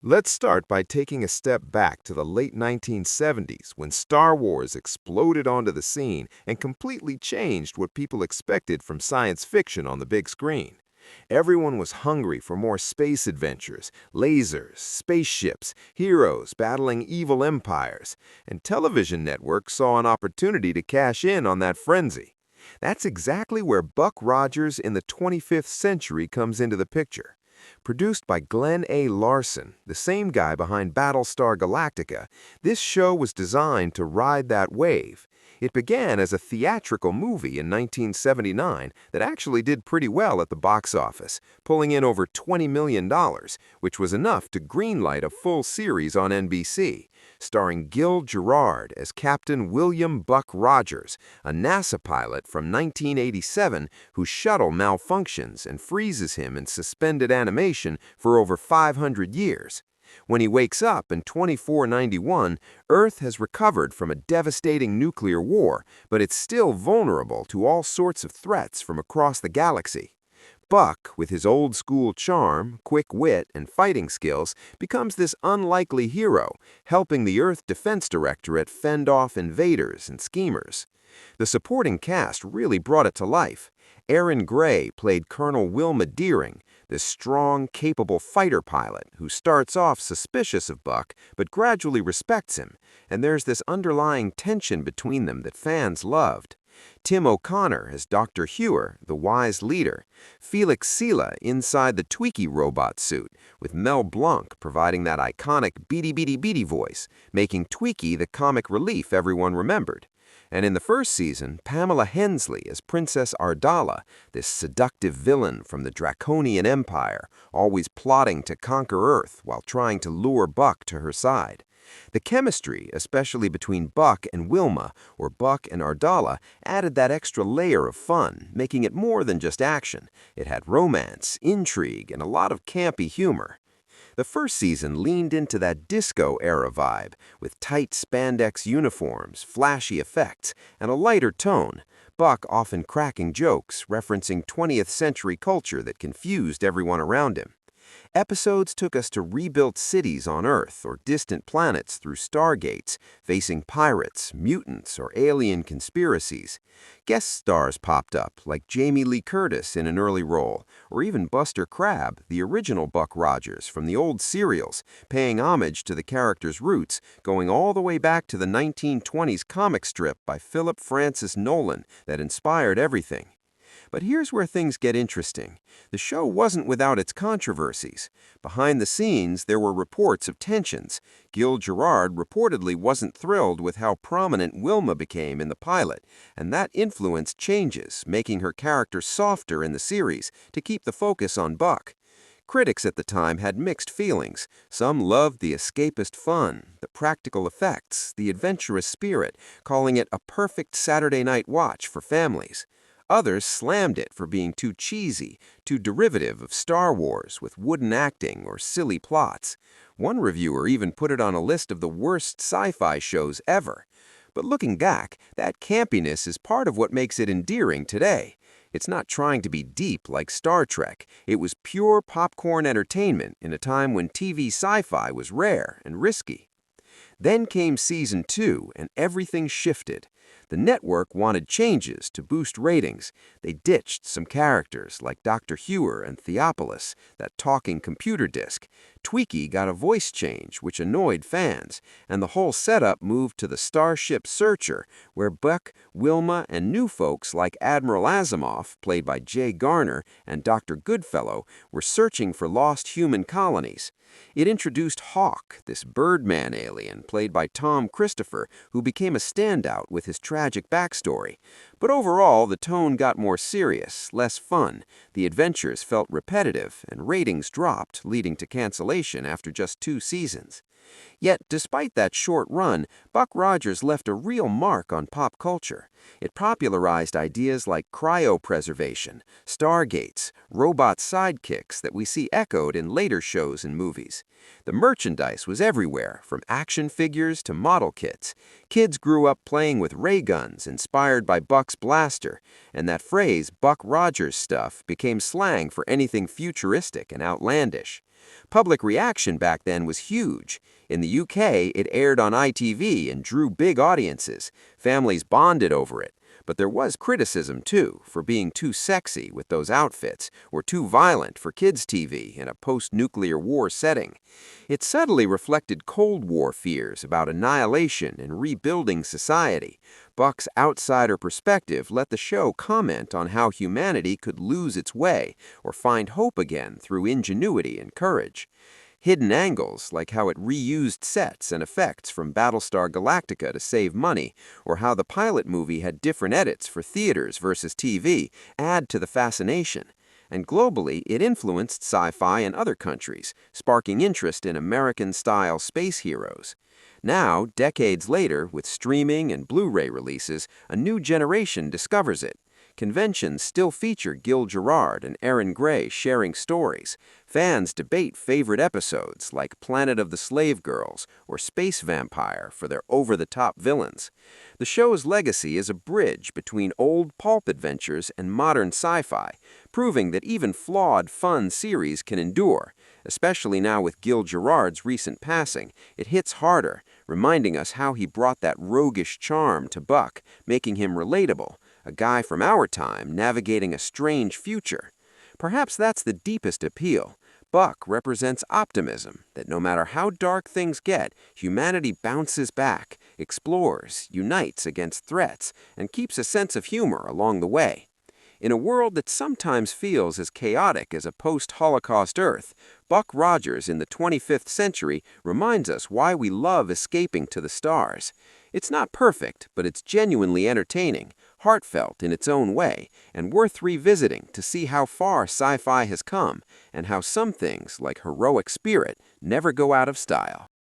Let's start by taking a step back to the late 1970s when Star Wars exploded onto the scene and completely changed what people expected from science fiction on the big screen. Everyone was hungry for more space adventures, lasers, spaceships, heroes battling evil empires, and television networks saw an opportunity to cash in on that frenzy. That's exactly where Buck Rogers in the 25th Century comes into the picture. Produced by Glen A. Larson, the same guy behind Battlestar Galactica, this show was designed to ride that wave. It began as a theatrical movie in 1979 that actually did pretty well at the box office, pulling in over $20 million, which was enough to greenlight a full series on NBC, starring Gil Gerard as Captain William Buck Rogers, a NASA pilot from 1987 whose shuttle malfunctions and freezes him in suspended animation for over 500 years. When he wakes up in 2491, Earth has recovered from a devastating nuclear war, but it's still vulnerable to all sorts of threats from across the galaxy. Buck, with his old-school charm, quick wit, and fighting skills, becomes this unlikely hero, helping the Earth Defense Directorate fend off invaders and schemers. The supporting cast really brought it to life. Erin played Colonel Wilma Deering, this strong, capable fighter pilot who starts off suspicious of Buck but gradually respects him, and there's this underlying tension between them that fans loved. Tim O'Connor as Dr. Hewer, the wise leader. Felix Sela inside the Twiki robot suit, with Mel Blanc providing that iconic beady beady beady voice, making Twiki the comic relief everyone remembered. And in the first season, Pamela Hensley as Princess Ardala, this seductive villain from the Draconian Empire, always plotting to conquer Earth while trying to lure Buck to her side. The chemistry, especially between Buck and Wilma, or Buck and Ardala, added that extra layer of fun, making it more than just action. It had romance, intrigue, and a lot of campy humor. The first season leaned into that disco-era vibe, with tight spandex uniforms, flashy effects, and a lighter tone, Buck often cracking jokes referencing 20th century culture that confused everyone around him. Episodes took us to rebuilt cities on Earth or distant planets through stargates, facing pirates, mutants, or alien conspiracies. Guest stars popped up, like Jamie Lee Curtis in an early role, or even Buster Crabbe, the original Buck Rogers from the old serials, paying homage to the character's roots, going all the way back to the 1920s comic strip by Philip Francis Nolan that inspired everything. But here's where things get interesting. The show wasn't without its controversies. Behind the scenes, there were reports of tensions. Gil Gerard reportedly wasn't thrilled with how prominent Wilma became in the pilot, and that influenced changes, making her character softer in the series to keep the focus on Buck. Critics at the time had mixed feelings. Some loved the escapist fun, the practical effects, the adventurous spirit, calling it a perfect Saturday night watch for families. Others slammed it for being too cheesy, too derivative of Star Wars with wooden acting or silly plots. One reviewer even put it on a list of the worst sci-fi shows ever. But looking back, that campiness is part of what makes it endearing today. It's not trying to be deep like Star Trek. It was pure popcorn entertainment in a time when TV sci-fi was rare and risky. Then came Season 2, and everything shifted. The network wanted changes to boost ratings. They ditched some characters like Dr. Hewer and Theopolis, that talking computer disk. Twiki got a voice change, which annoyed fans, and the whole setup moved to the Starship Searcher, where Buck, Wilma, and new folks like Admiral Asimov, played by Jay Garner, and Dr. Goodfellow were searching for lost human colonies. It introduced Hawk, this Birdman alien, played by Tom Christopher, who became a standout with his tragic backstory. But overall, the tone got more serious, less fun. The adventures felt repetitive, and ratings dropped, leading to cancellation after just 2 seasons. Yet, despite that short run, Buck Rogers left a real mark on pop culture. It popularized ideas like cryopreservation, stargates, robot sidekicks that we see echoed in later shows and movies. The merchandise was everywhere, from action figures to model kits. Kids grew up playing with ray guns inspired by Buck's blaster, and that phrase, Buck Rogers stuff, became slang for anything futuristic and outlandish. Public reaction back then was huge. In the UK, it aired on ITV and drew big audiences. Families bonded over it. But there was criticism, too, for being too sexy with those outfits, or too violent for kids' TV in a post-nuclear war setting. It subtly reflected Cold War fears about annihilation and rebuilding society. Buck's outsider perspective let the show comment on how humanity could lose its way or find hope again through ingenuity and courage. Hidden angles, like how it reused sets and effects from Battlestar Galactica to save money, or how the pilot movie had different edits for theaters versus TV, add to the fascination. And globally, it influenced sci-fi in other countries, sparking interest in American-style space heroes. Now, decades later, with streaming and Blu-ray releases, a new generation discovers it. Conventions still feature Gil Gerard and Erin sharing stories. Fans debate favorite episodes like Planet of the Slave Girls or Space Vampire for their over-the-top villains. The show's legacy is a bridge between old pulp adventures and modern sci-fi, proving that even flawed, fun series can endure. Especially now with Gil Gerard's recent passing, it hits harder, reminding us how he brought that roguish charm to Buck, making him relatable, a guy from our time navigating a strange future. Perhaps that's the deepest appeal. Buck represents optimism, that no matter how dark things get, humanity bounces back, explores, unites against threats, and keeps a sense of humor along the way. In a world that sometimes feels as chaotic as a post-Holocaust Earth, Buck Rogers in the 25th century reminds us why we love escaping to the stars. It's not perfect, but it's genuinely entertaining, heartfelt in its own way, and worth revisiting to see how far sci-fi has come and how some things, like heroic spirit, never go out of style.